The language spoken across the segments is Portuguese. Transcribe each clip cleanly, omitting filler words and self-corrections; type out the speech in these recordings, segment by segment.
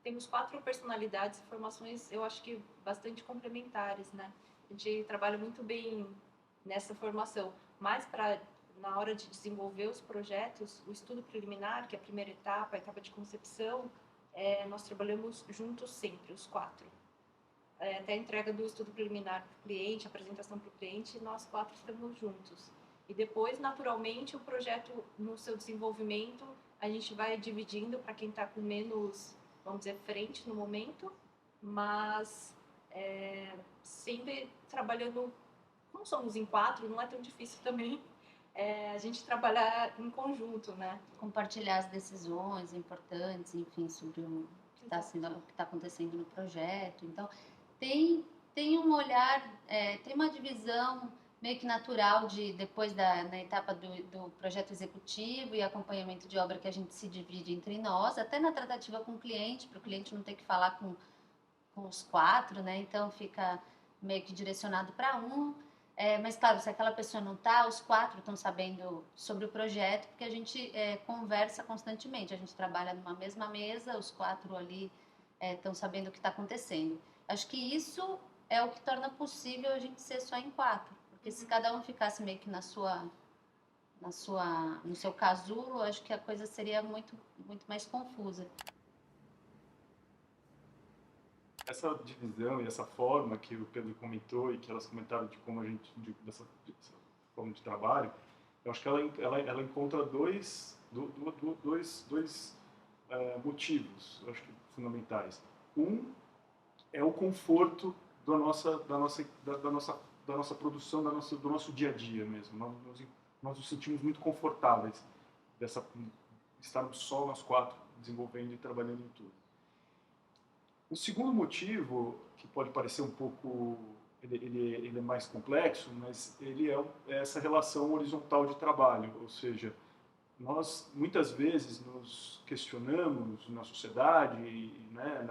temos 4 personalidades e formações, eu acho que bastante complementares, né? A gente trabalha muito bem nessa formação, mas na hora de desenvolver os projetos, o estudo preliminar, que é a primeira etapa, a etapa de concepção, nós trabalhamos juntos sempre, os 4. Até a entrega do estudo preliminar para o cliente, a apresentação para o cliente, nós 4 estamos juntos. E depois, naturalmente, o projeto, no seu desenvolvimento, a gente vai dividindo para quem está com menos, vamos dizer, frente no momento, mas sempre trabalhando, como somos em 4, não é tão difícil também a gente trabalhar em conjunto, né? Compartilhar as decisões importantes, enfim, sobre o que está acontecendo no projeto. Então, tem um olhar, tem uma divisão meio que natural de depois na etapa do projeto executivo e acompanhamento de obra que a gente se divide entre nós, até na tratativa com o cliente, para o cliente não ter que falar com os 4, né? Então fica meio que direcionado para um. Mas claro, se aquela pessoa não está, os 4 estão sabendo sobre o projeto, porque a gente conversa constantemente, a gente trabalha numa mesma mesa, os 4 ali estão sabendo o que está acontecendo. Acho que isso é o que torna possível a gente ser só em 4, porque se cada um ficasse meio que no seu casulo, acho que a coisa seria muito, muito mais confusa. Essa divisão e essa forma que o Pedro comentou e que elas comentaram de como a gente, dessa forma de trabalho, eu acho que ela encontra dois motivos, eu acho que fundamentais. Um é o conforto da nossa produção, do nosso dia a dia mesmo. Nós nos sentimos muito confortáveis estarmos só nós 4 desenvolvendo e trabalhando em tudo. O segundo motivo, que pode parecer um pouco, ele é mais complexo, mas ele é essa relação horizontal de trabalho, ou seja, nós muitas vezes nos questionamos na sociedade, né,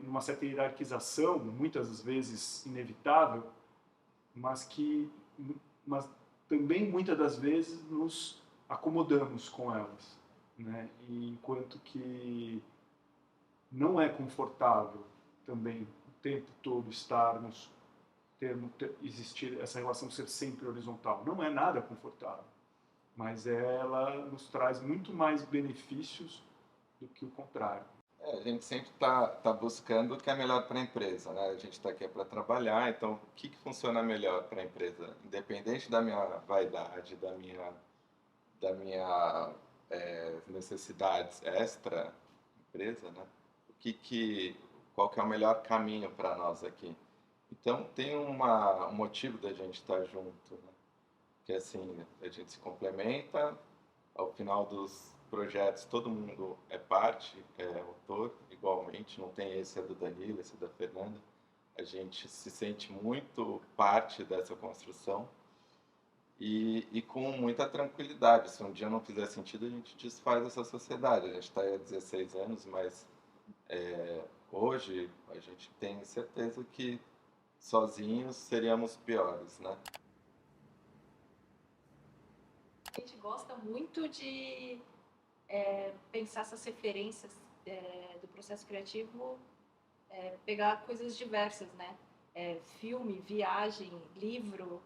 numa certa hierarquização, muitas das vezes inevitável, mas também muitas das vezes nos acomodamos com elas, né? E enquanto que não é confortável também o tempo todo existir essa relação ser sempre horizontal. Não é nada confortável, mas ela nos traz muito mais benefícios do que o contrário. A gente sempre tá buscando o que é melhor para a empresa, né? A gente está aqui para trabalhar, então o que funciona melhor para a empresa? Independente da minha vaidade, da minha necessidades extra empresa, né? Qual que é o melhor caminho para nós aqui? Então tem um motivo da gente estar junto, né? Que assim, a gente se complementa, ao final dos projetos todo mundo é parte, é autor igualmente, não tem esse é do Danilo, esse é da Fernanda. A gente se sente muito parte dessa construção e com muita tranquilidade. Se um dia não fizer sentido, a gente desfaz essa sociedade. A gente está aí há 16 anos, mas hoje a gente tem certeza que sozinhos seríamos piores, né? A gente gosta muito de pensar essas referências do processo criativo, pegar coisas diversas, né? Filme, viagem, livro,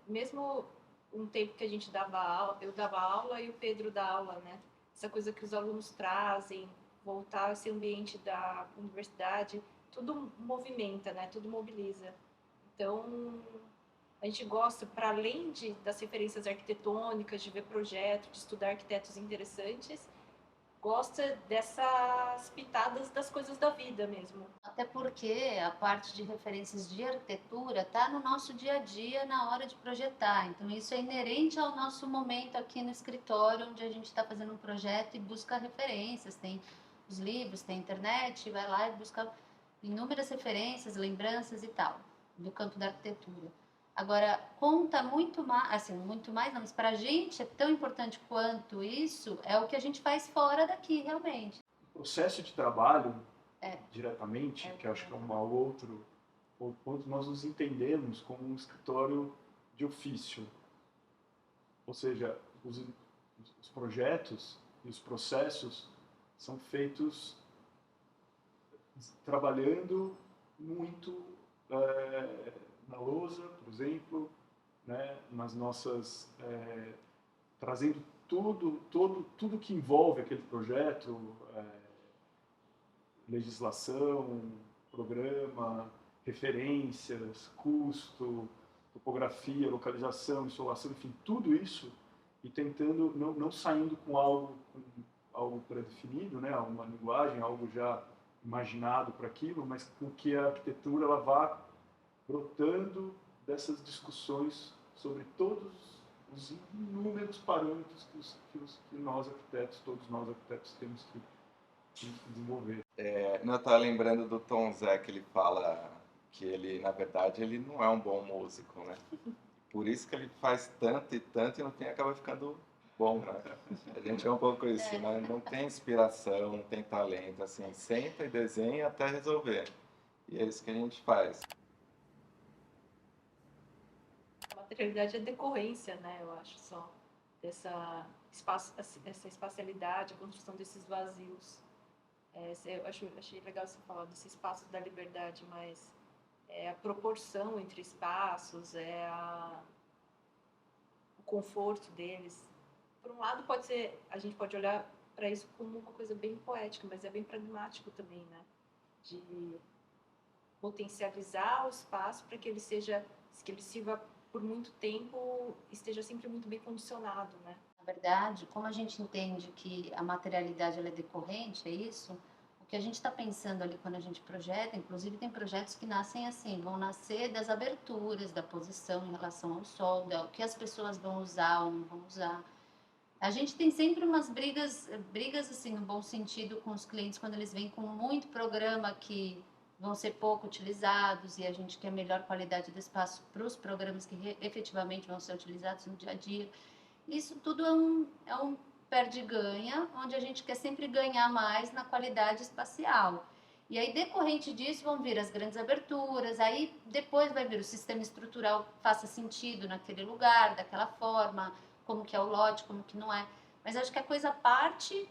mesmo um tempo que a gente dava aula, eu dava aula e o Pedro dá aula, né? Essa coisa que os alunos trazem, voltar a esse ambiente da universidade, tudo movimenta, né? Tudo mobiliza. Então, a gente gosta, para além das referências arquitetônicas, de ver projetos, de estudar arquitetos interessantes, gosta dessas pitadas das coisas da vida mesmo. Até porque a parte de referências de arquitetura está no nosso dia a dia na hora de projetar. Então isso é inerente ao nosso momento aqui no escritório, onde a gente está fazendo um projeto e busca referências. Tem os livros, tem a internet, vai lá e busca inúmeras referências, lembranças e tal, do campo da arquitetura. Agora, conta muito mais, assim, muito mais não, mas pra gente é tão importante quanto isso, é o que a gente faz fora daqui, realmente. O processo de trabalho, diretamente, que acho que é o ponto nós nos entendemos como um escritório de ofício. Ou seja, os projetos e os processos são feitos trabalhando muito na lousa, por exemplo, né, nas nossas trazendo tudo que envolve aquele projeto, legislação, programa, referências, custo, topografia, localização, insolação, enfim, tudo isso, e tentando, não saindo com algo pré-definido, né, uma linguagem, algo já imaginado para aquilo, mas com que a arquitetura ela vá brotando dessas discussões sobre todos os inúmeros parâmetros que nós arquitetos, todos nós arquitetos temos que desenvolver. Eu estava lembrando do Tom Zé, que ele fala que ele, na verdade, ele não é um bom músico, né? Por isso que ele faz tanto e no fim acaba ficando bom, né? A gente é um pouco isso, né? Não tem inspiração, não tem talento, assim, senta e desenha até resolver. E é isso que a gente faz. A materialidade é decorrência, né? Eu acho só essa espacialidade, a construção desses vazios. Eu achei legal você falar desse espaço da liberdade, mas a proporção entre espaços, o conforto deles. Por um lado, a gente pode olhar para isso como uma coisa bem poética, mas é bem pragmático também, né? De potencializar o espaço para que ele sirva por muito tempo, esteja sempre muito bem condicionado, né? Na verdade, como a gente entende que a materialidade ela é decorrente, é isso? O que a gente está pensando ali quando a gente projeta, inclusive tem projetos que nascem assim, vão nascer das aberturas, da posição em relação ao sol, o que as pessoas vão usar ou não vão usar. A gente tem sempre umas brigas assim, no bom sentido, com os clientes, quando eles vêm com muito programa que vão ser pouco utilizados e a gente quer melhor qualidade do espaço para os programas que efetivamente vão ser utilizados no dia a dia. Isso tudo é um perde-ganha, onde a gente quer sempre ganhar mais na qualidade espacial. E aí, decorrente disso, vão vir as grandes aberturas, aí depois vai vir o sistema estrutural que faça sentido naquele lugar, daquela forma, como que é o lote, como que não é. Mas acho que a coisa parte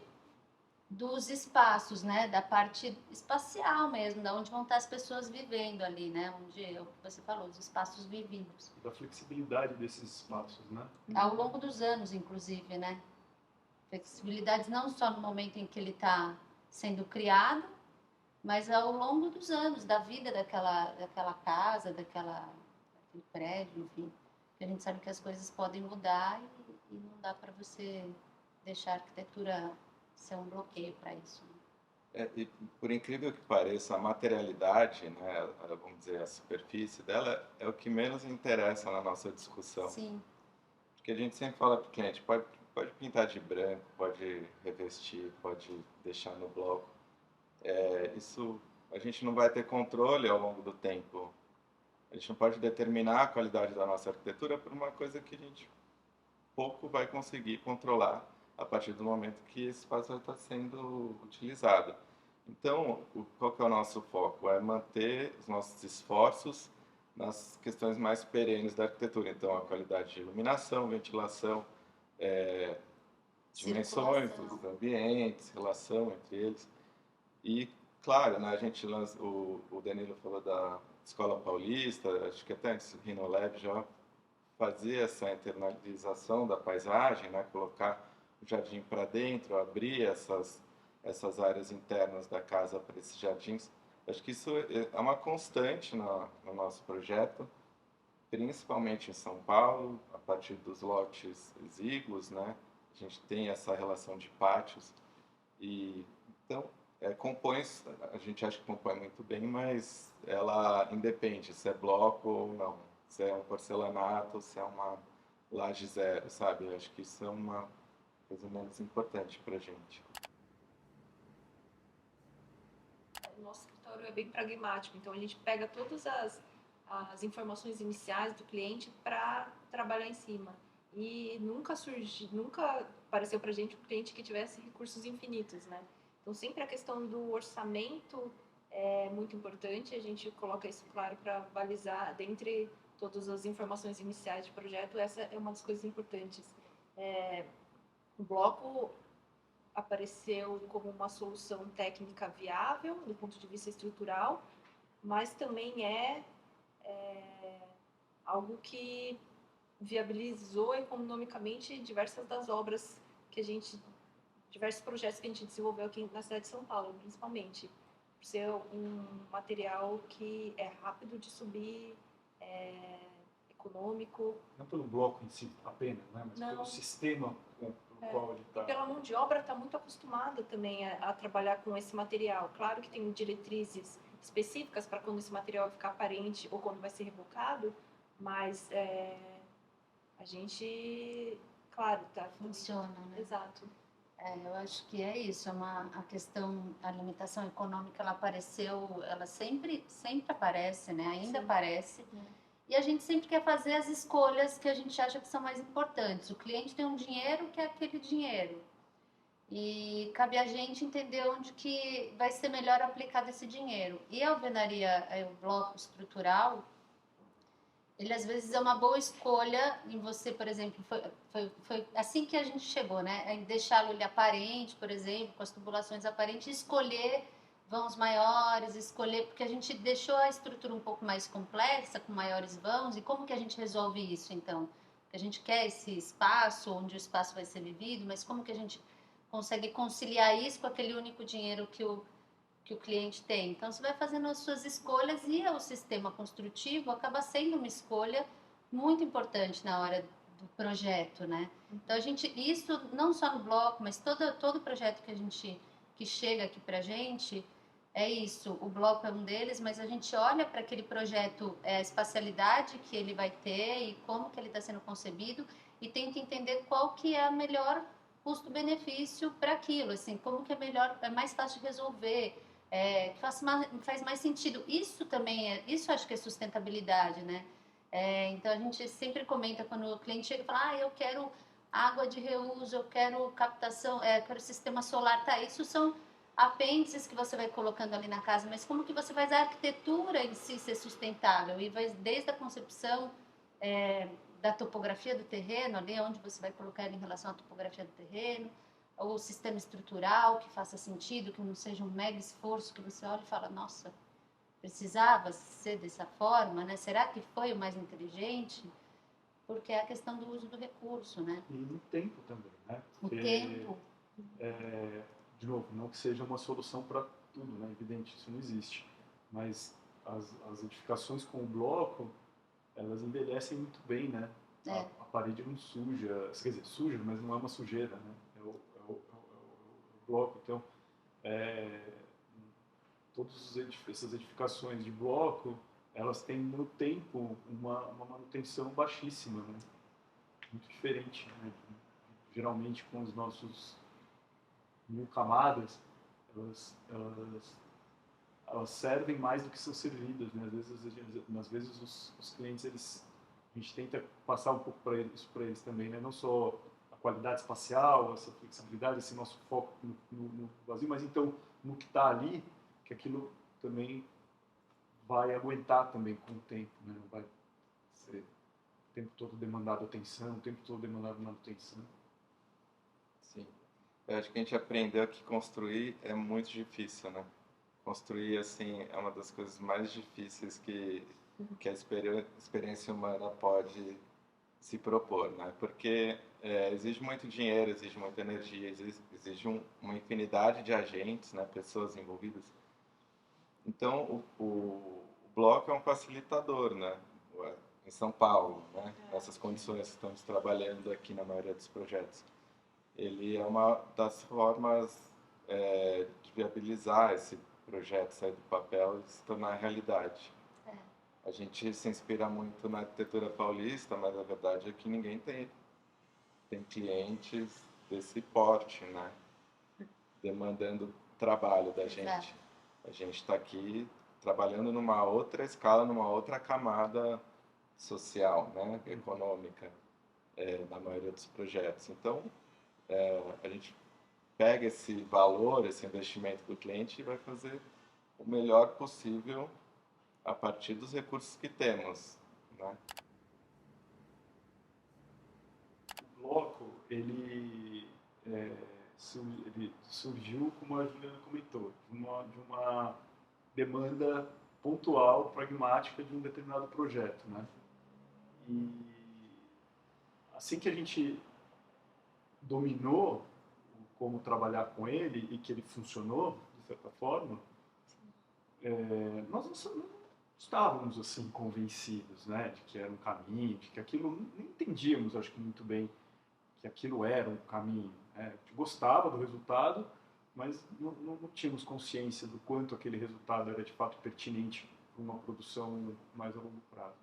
dos espaços, né? Da parte espacial mesmo, da onde vão estar as pessoas vivendo ali, né? Onde é o que você falou, os espaços vividos. Da flexibilidade desses espaços, né? Ao longo dos anos, inclusive, né? Flexibilidade não só no momento em que ele está sendo criado, mas ao longo dos anos, da vida daquela casa, daquele prédio, enfim. A gente sabe que as coisas podem mudar e não dá para você deixar a arquitetura ser um bloqueio para isso. E por incrível que pareça, a materialidade, né, vamos dizer, a superfície dela é o que menos interessa na nossa discussão. Sim. Porque a gente sempre fala para o cliente, pode pintar de branco, pode revestir, pode deixar no bloco. Isso a gente não vai ter controle ao longo do tempo. A gente não pode determinar a qualidade da nossa arquitetura por uma coisa que a gente pouco vai conseguir controlar a partir do momento que esse espaço vai estar sendo utilizado. Então, qual que é o nosso foco? É manter os nossos esforços nas questões mais perenes da arquitetura. Então, a qualidade de iluminação, ventilação, dimensões dos ambientes, relação entre eles. E, claro, né, a gente lança, o Danilo falou da Escola Paulista, acho que até antes do Rinolab já fazia essa internalização da paisagem, né, colocar o jardim para dentro, abrir essas áreas internas da casa para esses jardins. Acho que isso é uma constante no nosso projeto, principalmente em São Paulo, a partir dos lotes exíguos, né? A gente tem essa relação de pátios e então compõe, a gente acha que compõe muito bem, mas ela independe se é bloco ou não, se é um porcelanato, se é uma laje zero, sabe? Acho que isso é uma coisa menos importante para a gente. O nosso escritório é bem pragmático, então a gente pega todas as informações iniciais do cliente para trabalhar em cima. E nunca apareceu para a gente um cliente que tivesse recursos infinitos, né? Então sempre a questão do orçamento é muito importante, a gente coloca isso claro para balizar, dentre todas as informações iniciais de projeto, essa é uma das coisas importantes. O bloco, apareceu como uma solução técnica viável do ponto de vista estrutural, mas também é algo que viabilizou economicamente diversas das obras que a gente, diversos projetos que a gente desenvolveu aqui na cidade de São Paulo, principalmente, por ser um material que é rápido de subir, econômico. Não pelo bloco em si apenas, né? Mas Não. pelo sistema com o qual ele está. E pela mão de obra está muito acostumada também a trabalhar com esse material. Claro que tem diretrizes específicas para quando esse material vai ficar aparente ou quando vai ser rebocado, mas a gente, claro, tá. Funciona, né? Exato. Eu acho que é isso, a questão, a limitação econômica, ela apareceu, ela sempre aparece, né? Ainda Sim. aparece. E a gente sempre quer fazer as escolhas que a gente acha que são mais importantes. O cliente tem um dinheiro, quer aquele dinheiro. E cabe a gente entender onde que vai ser melhor aplicado esse dinheiro. E a alvenaria, o bloco estrutural, ele às vezes é uma boa escolha em você, por exemplo, foi assim que a gente chegou, né? Em deixá-lo ele aparente, por exemplo, com as tubulações aparentes, escolher vãos maiores, escolher, porque a gente deixou a estrutura um pouco mais complexa, com maiores vãos, e como que a gente resolve isso, então? Porque a gente quer esse espaço, onde o espaço vai ser vivido, mas como que a gente consegue conciliar isso com aquele único dinheiro que o cliente tem. Então, você vai fazendo as suas escolhas e o sistema construtivo acaba sendo uma escolha muito importante na hora do projeto, né? Então, isso não só no bloco, mas todo projeto que chega aqui pra gente, é isso. O bloco é um deles, mas a gente olha para aquele projeto, a espacialidade que ele vai ter e como que ele está sendo concebido e tenta entender qual que é a melhor custo-benefício para aquilo, assim, como que é melhor, é mais fácil de resolver, que faz mais sentido. Isso também isso acho que é sustentabilidade, né? Então a gente sempre comenta quando o cliente chega e fala, eu quero água de reuso, eu quero captação, eu quero sistema solar, tá? Isso são apêndices que você vai colocando ali na casa, mas como que você faz a arquitetura em si ser sustentável? E vai desde a concepção da topografia do terreno, ali onde você vai colocar ele em relação à topografia do terreno, ou sistema estrutural que faça sentido, que não seja um mega esforço que você olha e fala, nossa, precisava ser dessa forma, né? Será que foi o mais inteligente? Porque é a questão do uso do recurso, né? E no tempo também, né? O tempo. De novo, não que seja uma solução para tudo, né? Evidente, isso não existe. Mas as edificações com o bloco, elas envelhecem muito bem, né? A parede não suja, quer dizer, suja, mas não é uma sujeira, né? É o bloco. Então, todas essas edificações de bloco, elas têm no tempo uma manutenção baixíssima, né? Muito diferente, né? Geralmente com os nossos 1000 camadas, elas servem mais do que são servidas, né? Às vezes os clientes, a gente tenta passar um pouco isso para eles também, né? Não só a qualidade espacial, essa flexibilidade, esse nosso foco no vazio, mas então no que está ali, que aquilo também vai aguentar também com o tempo, né? Não vai ser o tempo todo demandado atenção, o tempo todo demandado manutenção. Sim. Eu acho que a gente aprendeu que construir é muito difícil, né? Construir, assim, é uma das coisas mais difíceis que a experiência humana pode se propor, né? Porque exige muito dinheiro, exige muita energia, exige uma infinidade de agentes, né? Pessoas envolvidas. Então, o bloco é um facilitador, né? Em São Paulo, né? Nessas condições que estamos trabalhando aqui na maioria dos projetos. Ele é uma das formas de viabilizar esse projeto, sair do papel e se tornar realidade. A gente se inspira muito na arquitetura paulista, mas a verdade é que ninguém tem clientes desse porte, né? Demandando trabalho da gente. A gente está aqui trabalhando numa outra escala, numa outra camada social, né? Econômica, na maioria dos projetos. Então, a gente pega esse valor, esse investimento do cliente e vai fazer o melhor possível a partir dos recursos que temos, né? O bloco, ele ele surgiu, como a Juliana comentou, de uma demanda pontual, pragmática de um determinado projeto, né? E assim que a gente dominou como trabalhar com ele e que ele funcionou, de certa forma, nós não estávamos assim convencidos, né, de que era um caminho, de que aquilo, nem entendíamos, acho que muito bem, que aquilo era um caminho. Né? A gente gostava do resultado, mas não tínhamos consciência do quanto aquele resultado era de fato pertinente para uma produção mais a longo prazo.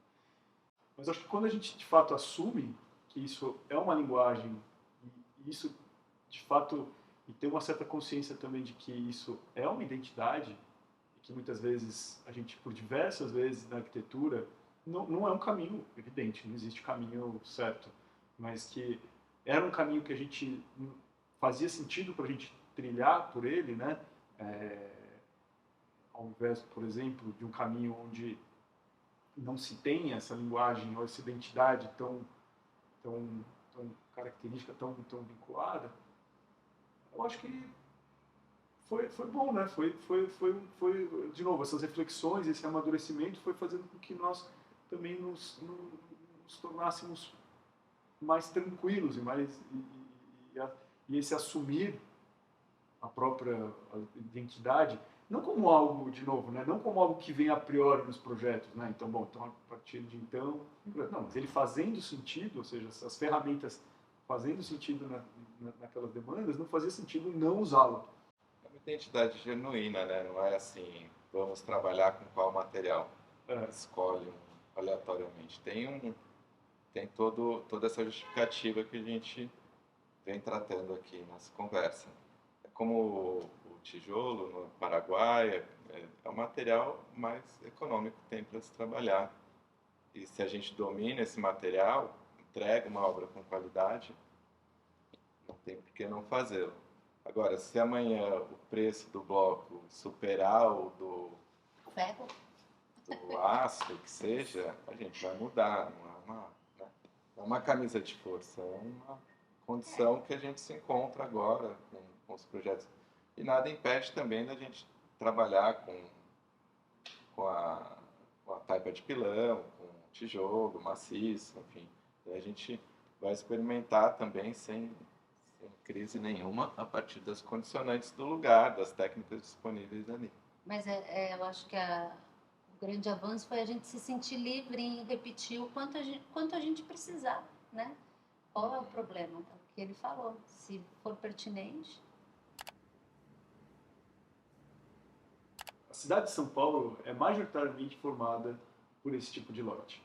Mas acho que quando a gente de fato assume que isso é uma linguagem, e isso de fato, e tem uma certa consciência também de que isso é uma identidade, e que muitas vezes a gente, por diversas vezes na arquitetura, não é um caminho evidente, não existe caminho certo, mas que era um caminho que a gente fazia sentido para a gente trilhar por ele, né? Ao invés, por exemplo, de um caminho onde não se tem essa linguagem ou essa identidade tão característica, tão vinculada, eu acho que foi bom, né? Foi, de novo, essas reflexões, esse amadurecimento foi fazendo com que nós também nos tornássemos mais tranquilos e esse assumir a própria identidade, não como algo, de novo, né? Não como algo que vem a priori nos projetos, né? Então, bom, então a partir de então, não, mas ele fazendo sentido, ou seja, as ferramentas fazendo sentido naquelas demandas, não fazia sentido não usá-lo. É uma identidade genuína, né? Não é assim, vamos trabalhar com qual material, escolhe aleatoriamente. Tem toda essa justificativa que a gente vem tratando aqui nessa conversa. É como o tijolo no Paraguai, é o material mais econômico que tem para se trabalhar. E se a gente domina esse material, entrega uma obra com qualidade, não tem por que não fazê-lo. Agora, se amanhã o preço do bloco superar o do ferro, do aço, que seja, a gente vai mudar. Não é uma camisa de força, é uma condição que a gente se encontra agora com os projetos. E nada impede também da gente trabalhar com a taipa de pilão, com tijolo, maciço, enfim. E a gente vai experimentar também sem crise nenhuma a partir das condicionantes do lugar, das técnicas disponíveis ali. Mas eu acho que o grande avanço foi a gente se sentir livre em repetir o quanto a gente precisar, né? Qual é o problema? O que ele falou. Se for pertinente. A cidade de São Paulo é majoritariamente formada por esse tipo de lote.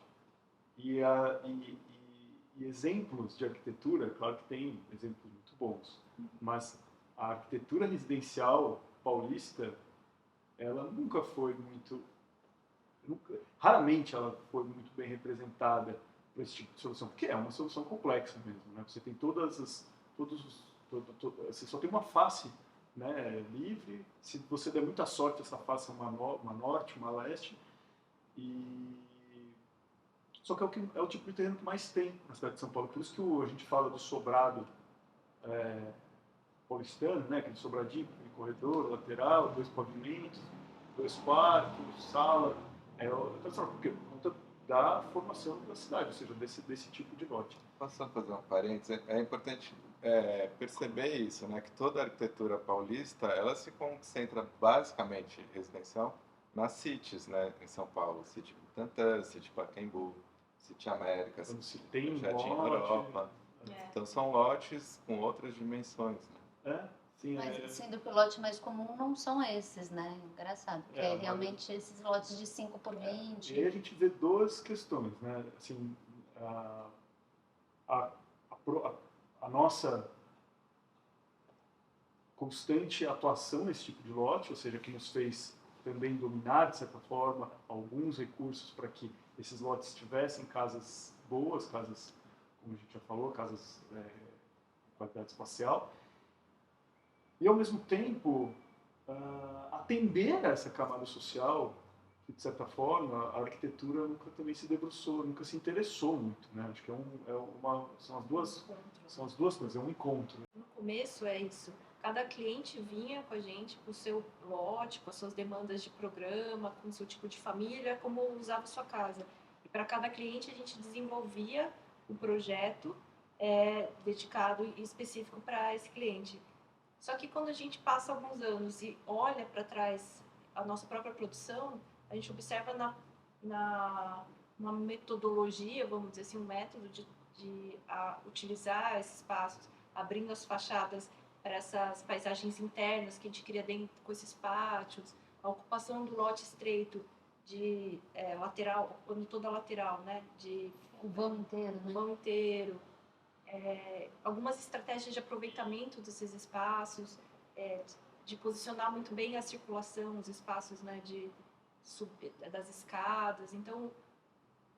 E exemplos de arquitetura, claro que tem exemplos muito bons, mas a arquitetura residencial paulista, ela nunca foi raramente ela foi muito bem representada por esse tipo de solução, porque é uma solução complexa mesmo, né? Você tem você só tem uma face, né, livre. Se você der muita sorte, essa face é uma norte, uma leste, só que é o tipo de terreno que mais tem na cidade de São Paulo. Por isso que a gente fala do sobrado paulistano, né? Aquele sobradinho, aquele corredor lateral, 2 pavimentos, 2 quartos, sala. Porque por conta da formação da cidade, ou seja, desse tipo de lote. Posso só fazer um parênteses? É importante perceber isso, né? Que toda a arquitetura paulista, ela se concentra basicamente residencial nas CITES, né? Em São Paulo, CITE Butantã, CITE Pacaembu, CITE América, CITE Jardim Europa. Então são lotes com outras dimensões, né? Sim, mas sendo que o lote mais comum não são esses, né? Engraçado, porque realmente esses lotes de 5 por 20. E aí a gente vê 2 questões, né? Assim, a nossa constante atuação nesse tipo de lote, ou seja, que nos fez também dominar, de certa forma, alguns recursos para que esses lotes tivessem casas boas, casas, como a gente já falou, casas de qualidade espacial, e ao mesmo tempo atender a essa camada social que, de certa forma, a arquitetura nunca também se debruçou, nunca se interessou muito, né? Acho que são as duas coisas, é um encontro. começo é isso. Cada cliente vinha com a gente com o seu lote, com as suas demandas de programa, com o seu tipo de família, como usava a sua casa. E para cada cliente a gente desenvolvia o projeto dedicado e específico para esse cliente. Só que quando a gente passa alguns anos e olha para trás a nossa própria produção, a gente observa uma metodologia, vamos dizer assim, um método de utilizar esses espaços, abrindo as fachadas para essas paisagens internas que a gente cria dentro com esses pátios, a ocupação do lote estreito de lateral, ocupando toda a lateral, né? O vão inteiro, né? O vão inteiro. Algumas estratégias de aproveitamento desses espaços, de posicionar muito bem a circulação, os espaços, né, das escadas. Então,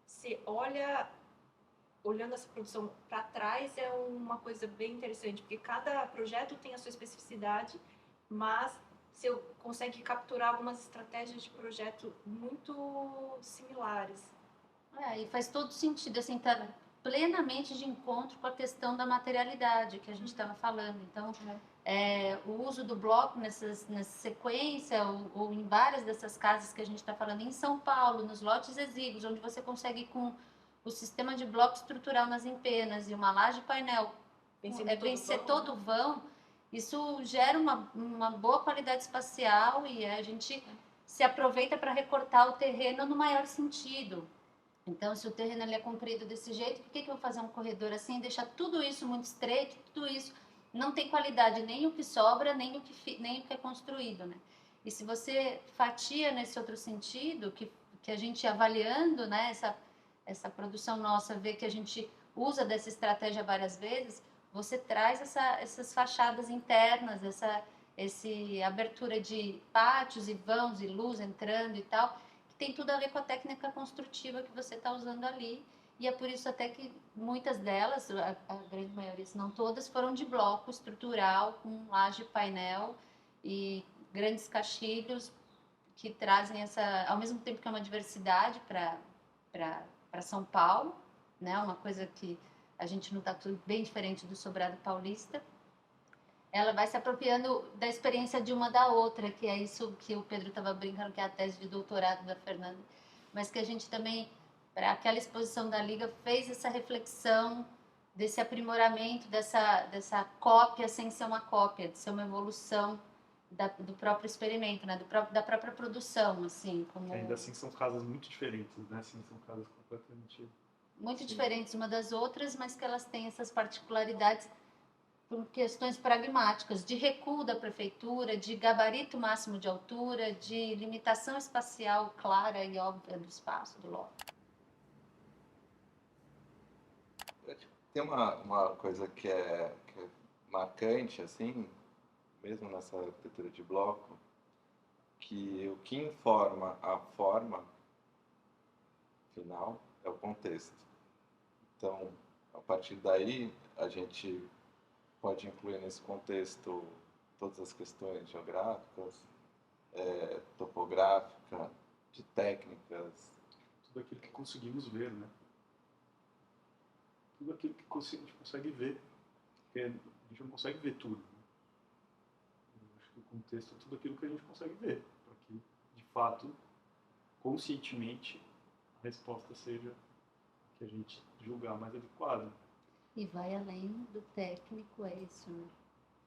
você olhando essa produção para trás é uma coisa bem interessante, porque cada projeto tem a sua especificidade, mas você consegue capturar algumas estratégias de projeto muito similares. E faz todo sentido, assim, tá plenamente de encontro com a questão da materialidade que a gente estava falando. Então, o uso do bloco nessa sequência, ou em várias dessas casas que a gente está falando, em São Paulo, nos lotes exíguos, onde você consegue com o sistema de bloco estrutural nas empenas e uma laje painel vencer todo o vão, isso gera uma boa qualidade espacial e a gente se aproveita para recortar o terreno no maior sentido. Então, se o terreno ele é comprido desse jeito, por que eu vou fazer um corredor assim, deixar tudo isso muito estreito, tudo isso não tem qualidade, nem o que sobra, nem o que é construído, né? E se você fatia nesse outro sentido, que a gente avaliando, né, essa produção nossa, vê que a gente usa dessa estratégia várias vezes, você traz essas fachadas internas, essa abertura de pátios e vãos e luz entrando e tal, que tem tudo a ver com a técnica construtiva que você está usando ali. E é por isso até que muitas delas, a grande maioria, se não todas, foram de bloco estrutural, com laje painel e grandes caixilhos que trazem ao mesmo tempo que é uma diversidade para São Paulo, né? Uma coisa que a gente nota tudo bem diferente do sobrado paulista. Ela vai se apropriando da experiência de uma da outra, que é isso que o Pedro estava brincando, que é a tese de doutorado da Fernanda, mas que a gente também, para aquela exposição da Liga, fez essa reflexão desse aprimoramento, dessa cópia sem ser uma cópia, de ser uma evolução do próprio experimento, né? Da própria produção, assim. Ainda assim são casas muito diferentes, né? Assim, são casas completamente... Muito diferentes uma das outras, mas que elas têm essas particularidades por questões pragmáticas, de recuo da prefeitura, de gabarito máximo de altura, de limitação espacial clara e óbvia do espaço, do lote. Tem uma coisa que é marcante, assim, mesmo nessa arquitetura de bloco, que o que informa a forma final é o contexto. Então, a partir daí, a gente pode incluir nesse contexto todas as questões geográficas, topográfica, de técnicas. Tudo aquilo que conseguimos ver, né? Tudo aquilo que a gente consegue ver. Porque a gente não consegue ver tudo. Né? Eu acho que o contexto é tudo aquilo que a gente consegue ver. Para que, de fato, conscientemente, a resposta seja a que a gente julgar mais adequada. E vai além do técnico, é isso,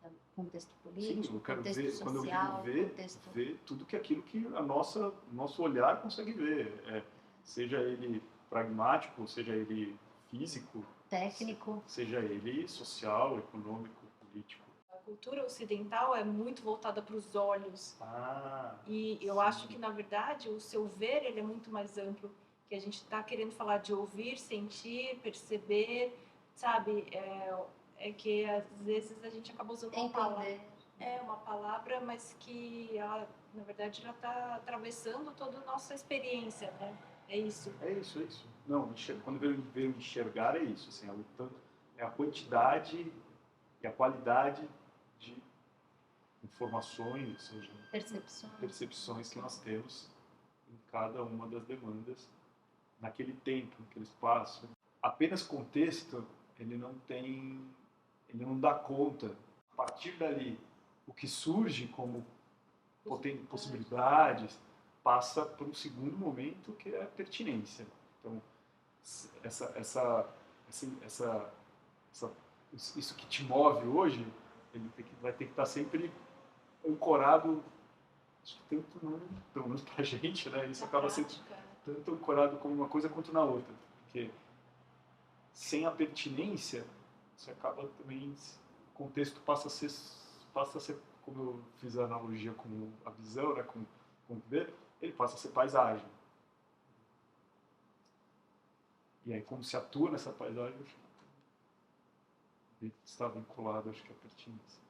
né? Contexto político, sim, eu quero contexto ver, social, quando eu digo ver tudo aquilo que nosso olhar consegue ver. Seja ele pragmático, seja ele físico, técnico, seja ele social, econômico, político. A cultura ocidental é muito voltada para os olhos. E eu acho que, na verdade, o seu ver ele é muito mais amplo. Que a gente está querendo falar de ouvir, sentir, perceber, sabe? É que às vezes a gente acaba usando uma palavra. Uma palavra, mas que ela, na verdade, já está atravessando toda a nossa experiência, né? É isso. É isso. Não, quando veio enxergar é isso, assim, é a quantidade e a qualidade de informações, ou seja, percepções que nós temos em cada uma das demandas, naquele tempo, naquele espaço. Apenas contexto, ele não dá conta A partir dali, o que surge como possibilidades passa para um segundo momento, que é a pertinência. Então, isso que te move hoje, ele vai ter que estar sempre ancorado, acho que tanto pelo menos para a gente, né? Isso acaba sendo tanto ancorado como uma coisa quanto na outra, porque sem a pertinência, você acaba também, o contexto passa a ser, como eu fiz a analogia com a visão, né? Com o ver, ele passa a ser paisagem. E aí, como se atua nessa paisagem, está vinculado, acho que, à pertinência.